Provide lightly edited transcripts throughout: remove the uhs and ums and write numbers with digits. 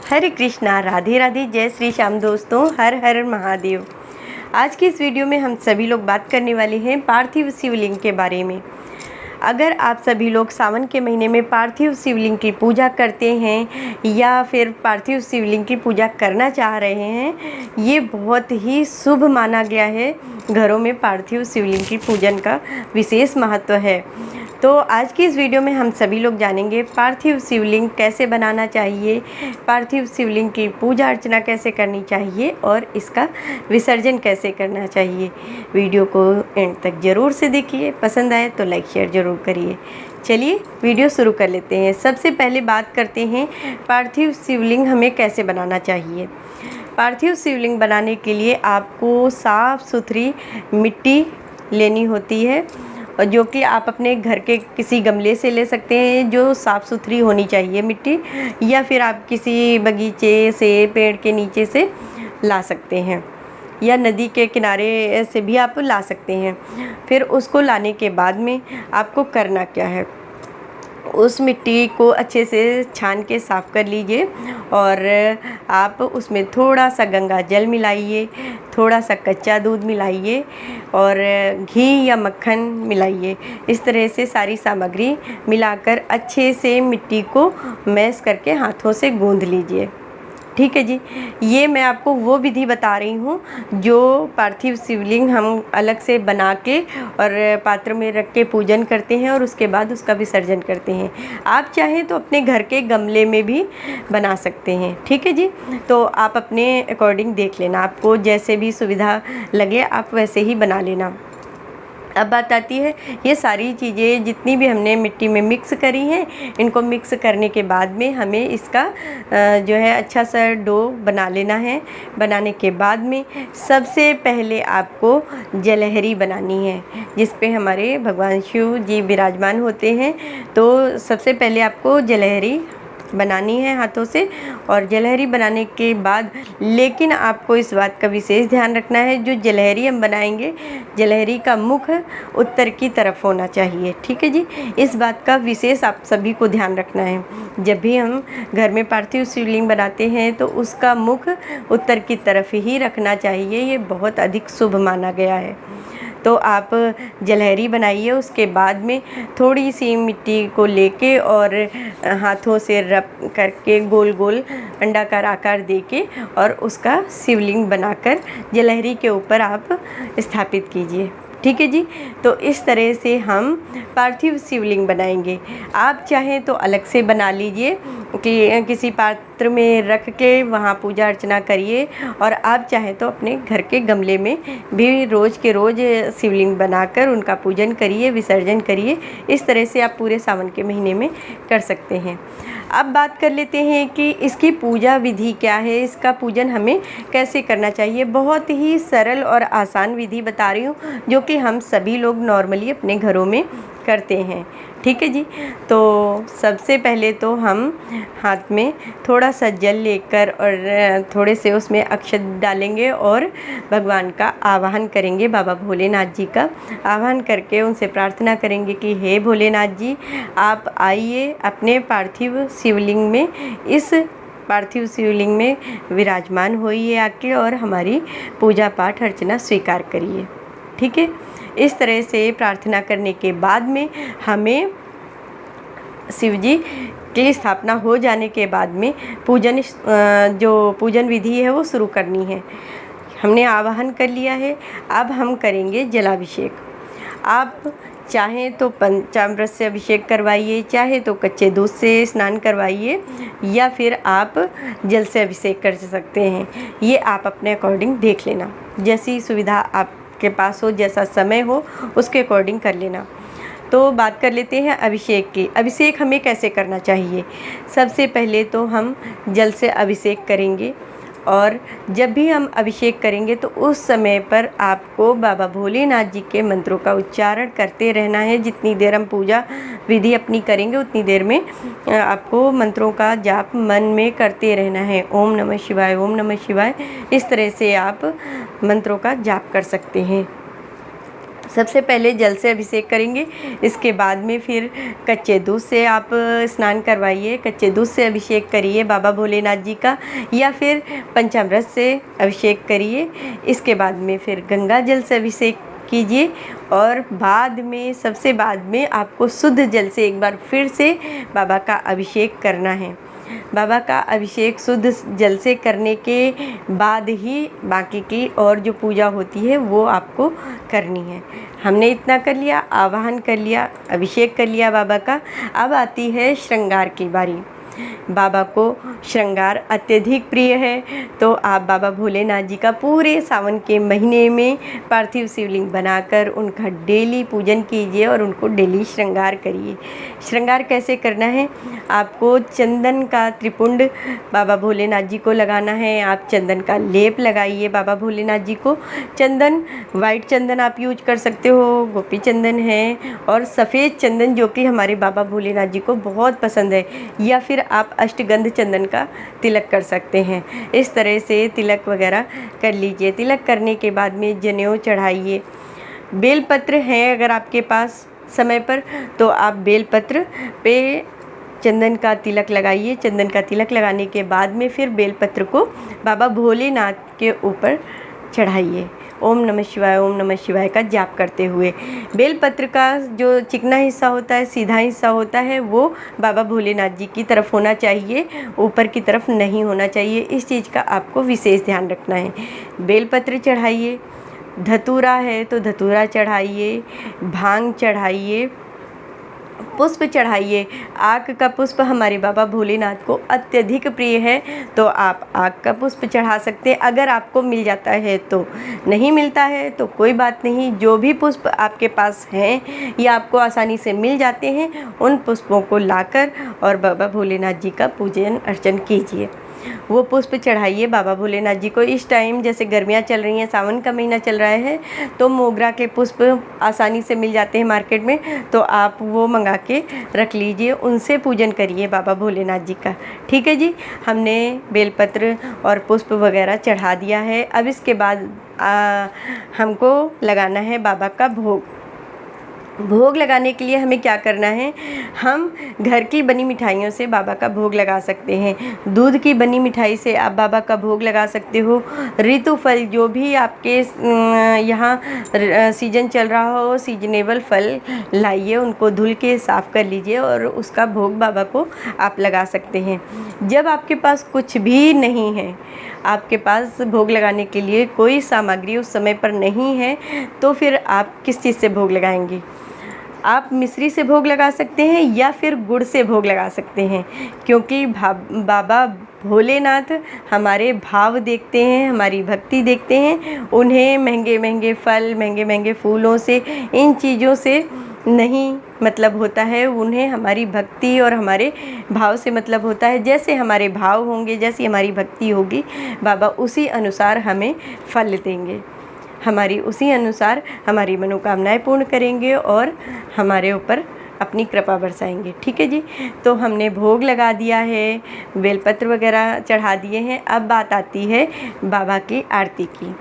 हरे कृष्णा, राधे राधे, जय श्री श्याम। दोस्तों, हर हर महादेव। आज की इस वीडियो में हम सभी लोग बात करने वाले हैं पार्थिव शिवलिंग के बारे में। अगर आप सभी लोग सावन के महीने में पार्थिव शिवलिंग की पूजा करते हैं या फिर पार्थिव शिवलिंग की पूजा करना चाह रहे हैं, ये बहुत ही शुभ माना गया है। घरों में पार्थिव शिवलिंग की पूजन का विशेष महत्व है। तो आज की इस वीडियो में हम सभी लोग जानेंगे पार्थिव शिवलिंग कैसे बनाना चाहिए, पार्थिव शिवलिंग की पूजा अर्चना कैसे करनी चाहिए और इसका विसर्जन कैसे करना चाहिए। वीडियो को एंड तक ज़रूर से देखिए, पसंद आए तो लाइक शेयर ज़रूर करिए। चलिए वीडियो शुरू कर लेते हैं। सबसे पहले बात करते हैं पार्थिव शिवलिंग हमें कैसे बनाना चाहिए। पार्थिव शिवलिंग बनाने के लिए आपको साफ़ सुथरी मिट्टी लेनी होती है, और जो कि आप अपने घर के किसी गमले से ले सकते हैं जो साफ़ सुथरी होनी चाहिए मिट्टी, या फिर आप किसी बगीचे से, पेड़ के नीचे से ला सकते हैं, या नदी के किनारे से भी आप ला सकते हैं। फिर उसको लाने के बाद में आपको करना क्या है, उस मिट्टी को अच्छे से छान के साफ़ कर लीजिए और आप उसमें थोड़ा सा गंगा जल मिलाइए, थोड़ा सा कच्चा दूध मिलाइए और घी या मक्खन मिलाइए। इस तरह से सारी सामग्री मिलाकर अच्छे से मिट्टी को मैश करके हाथों से गूंथ लीजिए। ठीक है जी। ये मैं आपको वो विधि बता रही हूँ जो पार्थिव शिवलिंग हम अलग से बना के और पात्र में रख के पूजन करते हैं और उसके बाद उसका विसर्जन करते हैं। आप चाहें तो अपने घर के गमले में भी बना सकते हैं। ठीक है जी। तो आप अपने अकॉर्डिंग देख लेना, आपको जैसे भी सुविधा लगे आप वैसे ही बना लेना। अब बात आती है, ये सारी चीज़ें जितनी भी हमने मिट्टी में मिक्स करी हैं, इनको मिक्स करने के बाद में हमें इसका जो है अच्छा सा डो बना लेना है। बनाने के बाद में सबसे पहले आपको जलहरी बनानी है, जिस पे हमारे भगवान शिव जी विराजमान होते हैं। तो सबसे पहले आपको जलहरी बनानी है हाथों से, और जलहरी बनाने के बाद लेकिन आपको इस बात का विशेष ध्यान रखना है, जो जलहरी हम बनाएंगे, जलहरी का मुख उत्तर की तरफ होना चाहिए। ठीक है जी। इस बात का विशेष आप सभी को ध्यान रखना है। जब भी हम घर में पार्थिव शिवलिंग बनाते हैं तो उसका मुख उत्तर की तरफ ही रखना चाहिए। ये बहुत अधिक शुभ माना गया है। तो आप जलहरी बनाइए, उसके बाद में थोड़ी सी मिट्टी को लेके और हाथों से रब करके गोल गोल अंडाकार आकार देके और उसका शिवलिंग बनाकर जलहरी के ऊपर आप स्थापित कीजिए। ठीक है जी। तो इस तरह से हम पार्थिव शिवलिंग बनाएंगे। आप चाहें तो अलग से बना लीजिए कि किसी पात्र में रख के वहाँ पूजा अर्चना करिए, और आप चाहें तो अपने घर के गमले में भी रोज़ के रोज़ शिवलिंग बनाकर उनका पूजन करिए, विसर्जन करिए। इस तरह से आप पूरे सावन के महीने में कर सकते हैं। अब बात कर लेते हैं कि इसकी पूजा विधि क्या है, इसका पूजन हमें कैसे करना चाहिए। बहुत ही सरल और आसान विधि बता रही हूँ जो कि हम सभी लोग नॉर्मली अपने घरों में करते हैं। ठीक है जी। तो सबसे पहले तो हम हाथ में थोड़ा सा जल लेकर और थोड़े से उसमें अक्षत डालेंगे और भगवान का आवाहन करेंगे, बाबा भोलेनाथ जी का आवाहन करके उनसे प्रार्थना करेंगे कि हे भोलेनाथ जी, आप आइए अपने पार्थिव शिवलिंग में, इस पार्थिव शिवलिंग में विराजमान होइए आके और हमारी पूजा पाठ अर्चना स्वीकार करिए। ठीक है। इस तरह से प्रार्थना करने के बाद में हमें शिव जी की स्थापना हो जाने के बाद में पूजन जो पूजन विधि है वो शुरू करनी है। हमने आवाहन कर लिया है, अब हम करेंगे जलाभिषेक। आप चाहें तो पंचामृत से अभिषेक करवाइए, चाहे तो कच्चे दूध से स्नान करवाइए, या फिर आप जल से अभिषेक कर सकते हैं। ये आप अपने अकॉर्डिंग देख लेना, जैसी सुविधा आपके पास हो, जैसा समय हो उसके अकॉर्डिंग कर लेना। तो बात कर लेते हैं अभिषेक की। अभिषेक हमें कैसे करना चाहिए। सबसे पहले तो हम जल से अभिषेक करेंगे, और जब भी हम अभिषेक करेंगे तो उस समय पर आपको बाबा भोलेनाथ जी के मंत्रों का उच्चारण करते रहना है। जितनी देर हम पूजा विधि अपनी करेंगे उतनी देर में आपको मंत्रों का जाप मन में करते रहना है। ओम नमः शिवाय, ओम नमः शिवाय, इस तरह से आप मंत्रों का जाप कर सकते हैं। सबसे पहले जल से अभिषेक करेंगे, इसके बाद में फिर कच्चे दूध से आप स्नान करवाइए, कच्चे दूध से अभिषेक करिए बाबा भोलेनाथ जी का, या फिर पंचामृत से अभिषेक करिए। इसके बाद में फिर गंगा जल से अभिषेक कीजिए और बाद में सबसे बाद में आपको शुद्ध जल से एक बार फिर से बाबा का अभिषेक करना है। बाबा का अभिषेक शुद्ध जल से करने के बाद ही बाकी की और जो पूजा होती है वो आपको करनी है। हमने इतना कर लिया, आवाहन कर लिया, अभिषेक कर लिया बाबा का। अब आती है श्रृंगार की बारी। बाबा को श्रृंगार अत्यधिक प्रिय है, तो आप बाबा भोलेनाथ जी का पूरे सावन के महीने में पार्थिव शिवलिंग बनाकर उनका डेली पूजन कीजिए और उनको डेली श्रृंगार करिए। श्रृंगार कैसे करना है? आपको चंदन का त्रिपुंड बाबा भोलेनाथ जी को लगाना है। आप चंदन का लेप लगाइए बाबा भोलेनाथ जी को। चंदन, वाइट चंदन आप यूज कर सकते हो, गोपी चंदन है, और सफ़ेद चंदन जो कि हमारे बाबा भोलेनाथ जी को बहुत पसंद है, या फिर आप अष्टगंध चंदन का तिलक कर सकते हैं। इस तरह से तिलक वगैरह कर लीजिए। तिलक करने के बाद में जनेऊ चढ़ाइए। बेलपत्र है अगर आपके पास समय पर, तो आप बेलपत्र पे चंदन का तिलक लगाइए। चंदन का तिलक लगाने के बाद में फिर बेलपत्र को बाबा भोलेनाथ के ऊपर चढ़ाइए। ओम नमः शिवाय, ओम नमः शिवाय का जाप करते हुए। बेलपत्र का जो चिकना हिस्सा होता है, सीधा हिस्सा होता है, वो बाबा भोलेनाथ जी की तरफ होना चाहिए, ऊपर की तरफ नहीं होना चाहिए। इस चीज़ का आपको विशेष ध्यान रखना है। बेलपत्र चढ़ाइए। धतूरा है तो धतूरा चढ़ाइए, भांग चढ़ाइए, पुष्प चढ़ाइए। आक का पुष्प हमारे बाबा भोलेनाथ को अत्यधिक प्रिय है, तो आप आक का पुष्प चढ़ा सकते हैं अगर आपको मिल जाता है तो। नहीं मिलता है तो कोई बात नहीं, जो भी पुष्प आपके पास हैं या आपको आसानी से मिल जाते हैं, उन पुष्पों को लाकर और बाबा भोलेनाथ जी का पूजन अर्चन कीजिए। वो पुष्प चढ़ाइए बाबा भोलेनाथ जी को। इस टाइम जैसे गर्मियाँ चल रही हैं, सावन का महीना चल रहा है, तो मोगरा के पुष्प आसानी से मिल जाते हैं मार्केट में, तो आप वो मंगा के रख लीजिए, उनसे पूजन करिए बाबा भोलेनाथ जी का। ठीक है जी, हमने बेलपत्र और पुष्प वगैरह चढ़ा दिया है। अब इसके बाद हमको लगाना है बाबा का भोग। भोग लगाने के लिए हमें क्या करना है? हम घर की बनी मिठाइयों से बाबा का भोग लगा सकते हैं। दूध की बनी मिठाई से आप बाबा का भोग लगा सकते हो। ऋतु फल, जो भी आपके यहाँ सीजन चल रहा हो, सीजनेबल फल लाइए, उनको धुल के साफ़ कर लीजिए और उसका भोग बाबा को आप लगा सकते हैं। जब आपके पास कुछ भी नहीं है, आपके पास भोग लगाने के लिए कोई सामग्री उस समय पर नहीं है, तो फिर आप किस चीज़ से भोग लगाएंगे? आप मिश्री से भोग लगा सकते हैं या फिर गुड़ से भोग लगा सकते हैं, क्योंकि बाबा भोलेनाथ हमारे भाव देखते हैं, हमारी भक्ति देखते हैं। उन्हें महंगे महंगे फल, महंगे महंगे फूलों से, इन चीज़ों से नहीं मतलब होता है। उन्हें हमारी भक्ति और हमारे भाव से मतलब होता है। जैसे हमारे भाव होंगे, जैसी हमारी भक्ति होगी, बाबा उसी अनुसार हमें फल देंगे, हमारी उसी अनुसार हमारी मनोकामनाएं पूर्ण करेंगे और हमारे ऊपर अपनी कृपा बरसाएंगे। ठीक है जी, तो हमने भोग लगा दिया है, बेलपत्र वगैरह चढ़ा दिए हैं। अब बात आती है बाबा की आरती की।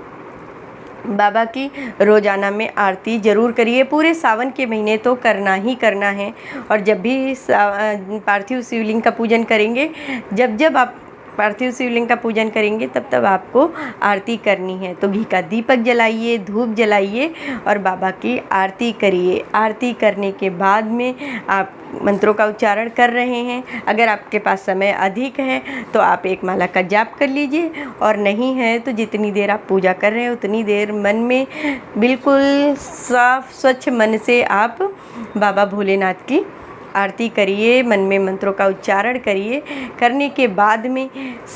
बाबा की रोज़ाना में आरती ज़रूर करिए। पूरे सावन के महीने तो करना ही करना है, और जब भी पार्थिव शिवलिंग का पूजन करेंगे, जब आप पार्थिव शिवलिंग का पूजन करेंगे, तब आपको आरती करनी है। तो घी का दीपक जलाइए, धूप जलाइए और बाबा की आरती करिए। आरती करने के बाद में आप मंत्रों का उच्चारण कर रहे हैं। अगर आपके पास समय अधिक है तो आप एक माला का जाप कर लीजिए, और नहीं है तो जितनी देर आप पूजा कर रहे हैं उतनी देर मन में बिल्कुल साफ स्वच्छ मन से आप बाबा भोलेनाथ की आरती करिए, मन में मंत्रों का उच्चारण करिए। करने के बाद में,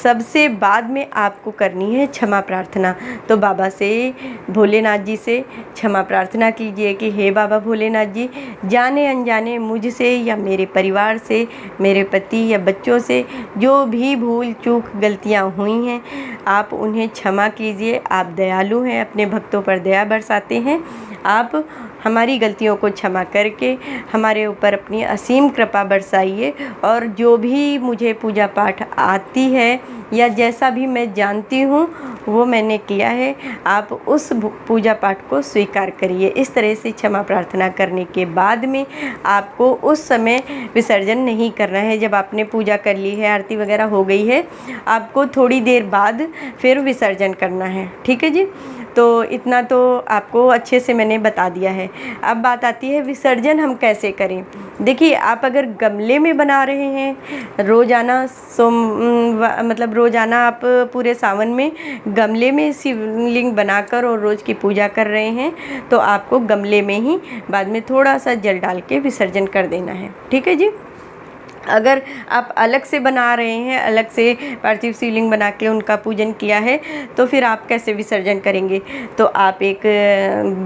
सबसे बाद में आपको करनी है क्षमा प्रार्थना। तो बाबा से, भोलेनाथ जी से क्षमा प्रार्थना कीजिए कि हे बाबा भोलेनाथ जी, जाने अनजाने मुझसे या मेरे परिवार से, मेरे पति या बच्चों से जो भी भूल चूक गलतियां हुई हैं, आप उन्हें क्षमा कीजिए। आप दयालु हैं, अपने भक्तों पर दया बरसाते हैं। आप हमारी गलतियों को क्षमा करके हमारे ऊपर अपनी असीम कृपा बरसाइए। और जो भी मुझे पूजा पाठ आती है या जैसा भी मैं जानती हूँ वो मैंने किया है, आप उस पूजा पाठ को स्वीकार करिए। इस तरह से क्षमा प्रार्थना करने के बाद में आपको उस समय विसर्जन नहीं करना है। जब आपने पूजा कर ली है, आरती वगैरह हो गई है, आपको थोड़ी देर बाद फिर विसर्जन करना है। ठीक है जी। तो इतना तो आपको अच्छे से मैंने बता दिया है। अब बात आती है विसर्जन हम कैसे करें। देखिए, आप अगर गमले में बना रहे हैं रोज़ाना, मतलब रोज़ाना आप पूरे सावन में गमले में शिवलिंग बनाकर और रोज़ की पूजा कर रहे हैं, तो आपको गमले में ही बाद में थोड़ा सा जल डाल के विसर्जन कर देना है। ठीक है जी। अगर आप अलग से बना रहे हैं, अलग से पार्थिव शिवलिंग बना के उनका पूजन किया है, तो फिर आप कैसे विसर्जन करेंगे। तो आप एक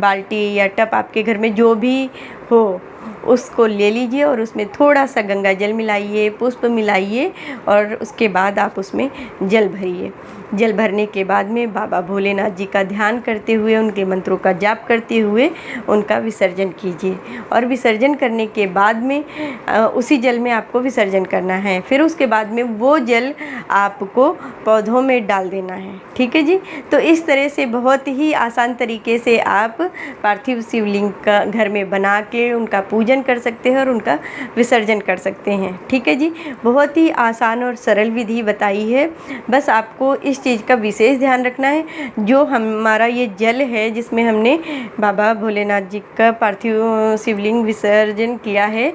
बाल्टी या टब आपके घर में जो भी हो उसको ले लीजिए और उसमें थोड़ा सा गंगा जल मिलाइए, पुष्प मिलाइए और उसके बाद आप उसमें जल भरिए। जल भरने के बाद में बाबा भोलेनाथ जी का ध्यान करते हुए, उनके मंत्रों का जाप करते हुए उनका विसर्जन कीजिए। और विसर्जन करने के बाद में उसी जल में आपको विसर्जन करना है। फिर उसके बाद में वो जल आपको पौधों में डाल देना है। ठीक है जी। तो इस तरह से बहुत ही आसान तरीके से आप पार्थिव शिवलिंग का घर में बना के उनका पूजन कर सकते हैं और उनका विसर्जन कर सकते हैं। ठीक है जी। बहुत ही आसान और सरल विधि बताई है। बस आपको इस चीज़ का विशेष ध्यान रखना है, जो हमारा ये जल है जिसमें हमने बाबा भोलेनाथ जी का पार्थिव शिवलिंग विसर्जन किया है,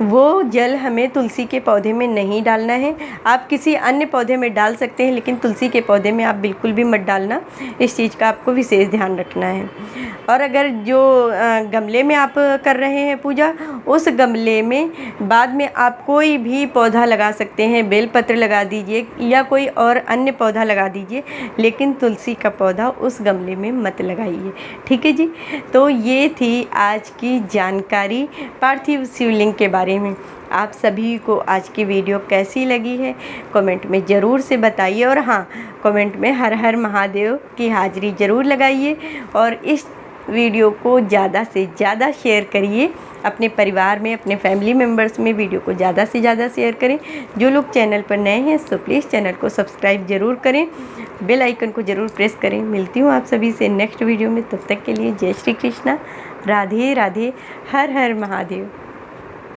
वो जल हमें तुलसी के पौधे में नहीं डालना है। आप किसी अन्य पौधे में डाल सकते हैं, लेकिन तुलसी के पौधे में आप बिल्कुल भी मत डालना। इस चीज़ का आपको विशेष ध्यान रखना है। और अगर जो गमले में आप कर रहे हैं पूजा, उस गमले में बाद में आप कोई भी पौधा लगा सकते हैं। बेलपत्र लगा दीजिए या कोई और अन्य पौधा लगा दीजिए, लेकिन तुलसी का पौधा उस गमले में मत लगाइए। ठीक है जी। तो ये थी आज की जानकारी पार्थिव शिवलिंग के बारे में। आप सभी को आज की वीडियो कैसी लगी है कमेंट में ज़रूर से बताइए। और हाँ, कमेंट में हर हर महादेव की हाजिरी ज़रूर लगाइए और इस वीडियो को ज़्यादा से ज़्यादा शेयर करिए अपने परिवार में, अपने फैमिली मेम्बर्स में वीडियो को ज़्यादा से ज़्यादा शेयर करें। जो लोग चैनल पर नए हैं तो प्लीज़ चैनल को सब्सक्राइब ज़रूर करें, बेल आइकन को ज़रूर प्रेस करें। मिलती हूँ आप सभी से नेक्स्ट वीडियो में। तब तक के लिए जय श्री कृष्णा, राधे राधे, हर हर महादेव।